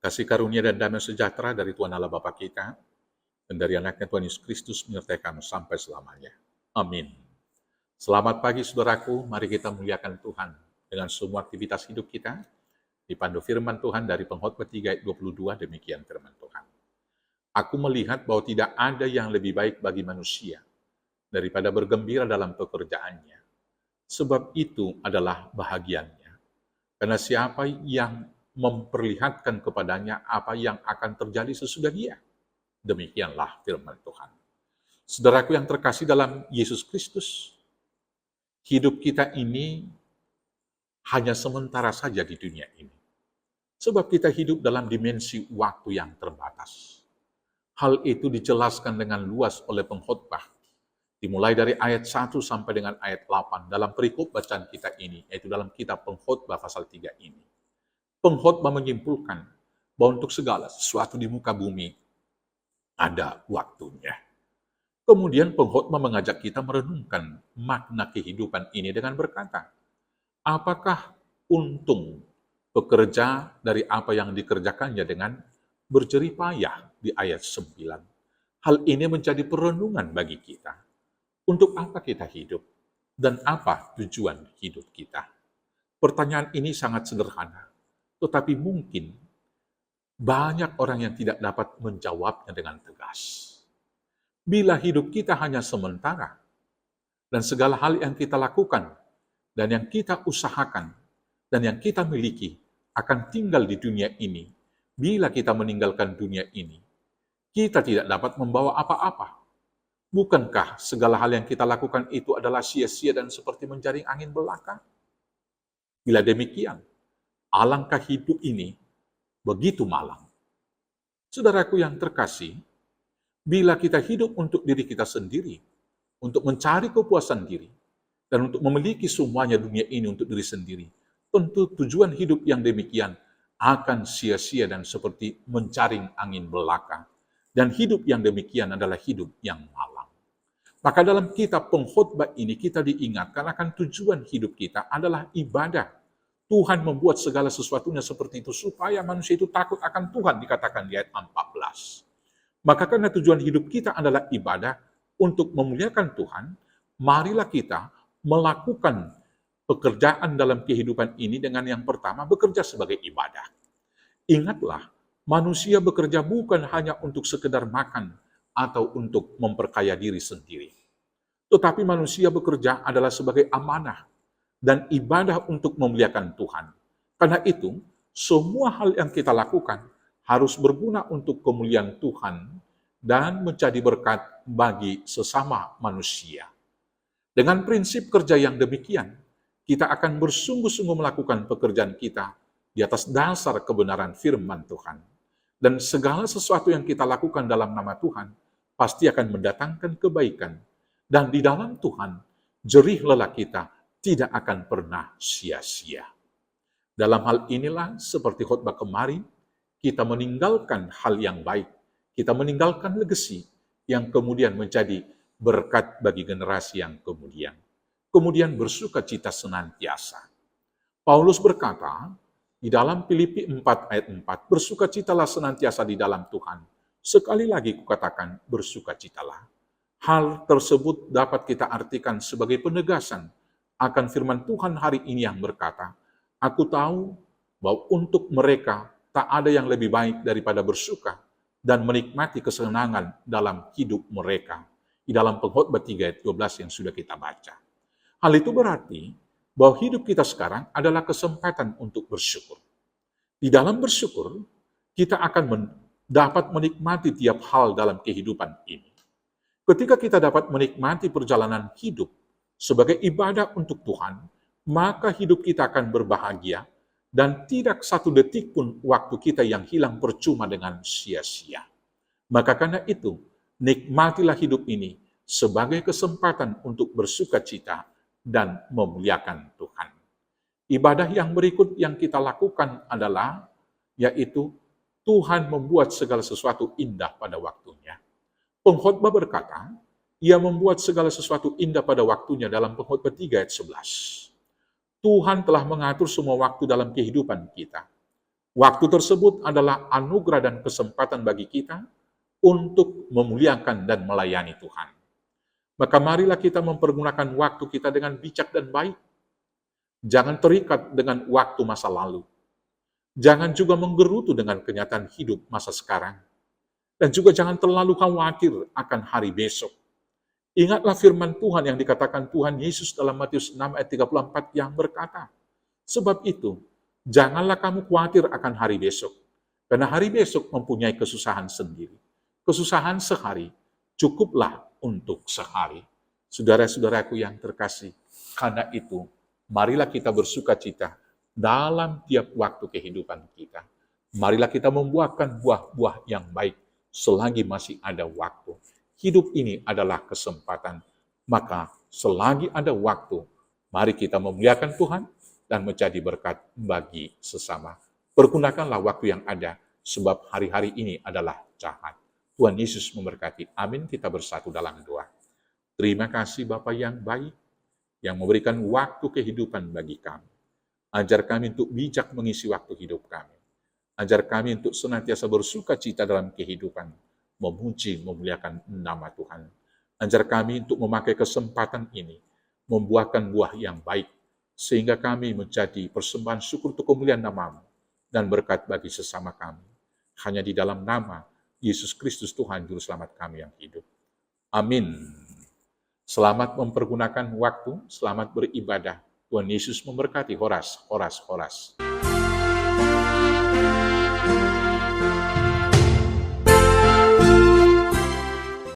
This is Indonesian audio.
Kasih karunia dan damai sejahtera dari Tuhan Allah Bapa kita dan dari anaknya Tuhan Yesus Kristus menyertai kamu sampai selamanya. Amin. Selamat pagi saudaraku, mari kita muliakan Tuhan dengan semua aktivitas hidup kita. Dipandu firman Tuhan dari Pengkhotbah 3 ayat 22, demikian firman Tuhan. Aku melihat bahwa tidak ada yang lebih baik bagi manusia daripada bergembira dalam pekerjaannya. Sebab itu adalah bahagiannya. Karena siapa yang memperlihatkan kepadanya apa yang akan terjadi sesudah dia. Demikianlah firman Tuhan. Saudaraku yang terkasih dalam Yesus Kristus, hidup kita ini hanya sementara saja di dunia ini. Sebab kita hidup dalam dimensi waktu yang terbatas. Hal itu dijelaskan dengan luas oleh pengkhotbah. Dimulai dari ayat 1 sampai dengan ayat 8 dalam perikop bacaan kita ini, yaitu dalam kitab Pengkhotbah pasal 3 ini. Pengkhotbah menyimpulkan bahwa untuk segala sesuatu di muka bumi ada waktunya. Kemudian pengkhotbah mengajak kita merenungkan makna kehidupan ini dengan berkata, apakah untung bekerja dari apa yang dikerjakannya dengan berjerih payah di ayat 9. Hal ini menjadi perenungan bagi kita. Untuk apa kita hidup? Dan apa tujuan hidup kita? Pertanyaan ini sangat sederhana. Tetapi mungkin banyak orang yang tidak dapat menjawabnya dengan tegas. Bila hidup kita hanya sementara, dan segala hal yang kita lakukan, dan yang kita usahakan, dan yang kita miliki, akan tinggal di dunia ini, bila kita meninggalkan dunia ini, kita tidak dapat membawa apa-apa. Bukankah segala hal yang kita lakukan itu adalah sia-sia dan seperti menjaring angin belaka? Bila demikian, alangkah hidup ini begitu malang. Saudaraku yang terkasih, bila kita hidup untuk diri kita sendiri, untuk mencari kepuasan diri, dan untuk memiliki semuanya dunia ini untuk diri sendiri, tentu tujuan hidup yang demikian akan sia-sia dan seperti menjaring angin belaka. Dan hidup yang demikian adalah hidup yang malang. Maka dalam kitab Pengkhotbah ini kita diingatkan akan tujuan hidup kita adalah ibadah. Tuhan membuat segala sesuatunya seperti itu supaya manusia itu takut akan Tuhan, dikatakan di ayat 14. Maka karena tujuan hidup kita adalah ibadah untuk memuliakan Tuhan, marilah kita melakukan pekerjaan dalam kehidupan ini dengan yang pertama bekerja sebagai ibadah. Ingatlah, manusia bekerja bukan hanya untuk sekedar makan atau untuk memperkaya diri sendiri. Tetapi manusia bekerja adalah sebagai amanah dan ibadah untuk memuliakan Tuhan. Karena itu, semua hal yang kita lakukan harus berguna untuk kemuliaan Tuhan dan menjadi berkat bagi sesama manusia. Dengan prinsip kerja yang demikian, kita akan bersungguh-sungguh melakukan pekerjaan kita di atas dasar kebenaran firman Tuhan. Dan segala sesuatu yang kita lakukan dalam nama Tuhan pasti akan mendatangkan kebaikan. Dan di dalam Tuhan, jerih lelah kita tidak akan pernah sia-sia. Dalam hal inilah seperti khotbah kemarin, kita meninggalkan hal yang baik. Kita meninggalkan legacy yang kemudian menjadi berkat bagi generasi yang kemudian. Kemudian bersuka cita senantiasa. Paulus berkata, di dalam Filipi 4 ayat 4, bersukacitalah senantiasa di dalam Tuhan. Sekali lagi kukatakan, bersukacitalah. Hal tersebut dapat kita artikan sebagai penegasan akan firman Tuhan hari ini yang berkata, aku tahu bahwa untuk mereka tak ada yang lebih baik daripada bersuka dan menikmati kesenangan dalam hidup mereka. Di dalam Pengkhotbah 3 ayat 12 yang sudah kita baca. Hal itu berarti bahwa hidup kita sekarang adalah kesempatan untuk bersyukur. Di dalam bersyukur, kita akan dapat menikmati tiap hal dalam kehidupan ini. Ketika kita dapat menikmati perjalanan hidup sebagai ibadah untuk Tuhan, maka hidup kita akan berbahagia dan tidak satu detik pun waktu kita yang hilang percuma dengan sia-sia. Maka karena itu, nikmatilah hidup ini sebagai kesempatan untuk bersuka cita dan memuliakan Tuhan. Ibadah yang berikut yang kita lakukan adalah, yaitu Tuhan membuat segala sesuatu indah pada waktunya. Pengkhotbah berkata, Ia membuat segala sesuatu indah pada waktunya dalam Pengkhotbah 3 ayat 11. Tuhan telah mengatur semua waktu dalam kehidupan kita. Waktu tersebut adalah anugerah dan kesempatan bagi kita untuk memuliakan dan melayani Tuhan. Maka marilah kita mempergunakan waktu kita dengan bijak dan baik. Jangan terikat dengan waktu masa lalu. Jangan juga menggerutu dengan kenyataan hidup masa sekarang. Dan juga jangan terlalu khawatir akan hari besok. Ingatlah firman Tuhan yang dikatakan Tuhan Yesus dalam Matius 6 ayat 34 yang berkata, sebab itu, janganlah kamu khawatir akan hari besok, karena hari besok mempunyai kesusahan sendiri. Kesusahan sehari, cukuplah untuk sehari. Saudara-saudaraku yang terkasih, karena itu, marilah kita bersukacita dalam tiap waktu kehidupan kita. Marilah kita membuahkan buah-buah yang baik selagi masih ada waktu. Hidup ini adalah kesempatan. Maka selagi ada waktu, mari kita memuliakan Tuhan dan menjadi berkat bagi sesama. Pergunakanlah waktu yang ada, sebab hari-hari ini adalah jahat. Tuhan Yesus memberkati. Amin. Kita bersatu dalam doa. Terima kasih Bapa yang baik, yang memberikan waktu kehidupan bagi kami. Ajar kami untuk bijak mengisi waktu hidup kami. Ajar kami untuk senantiasa bersuka cita dalam kehidupan, memuji, memuliakan nama Tuhan. Ajar kami untuk memakai kesempatan ini, membuahkan buah yang baik, sehingga kami menjadi persembahan syukur untuk kemuliaan nama-Mu, dan berkat bagi sesama kami. Hanya di dalam nama Yesus Kristus Tuhan Juru Selamat kami yang hidup. Amin. Selamat mempergunakan waktu, selamat beribadah. Tuhan Yesus memberkati. Horas, horas, horas.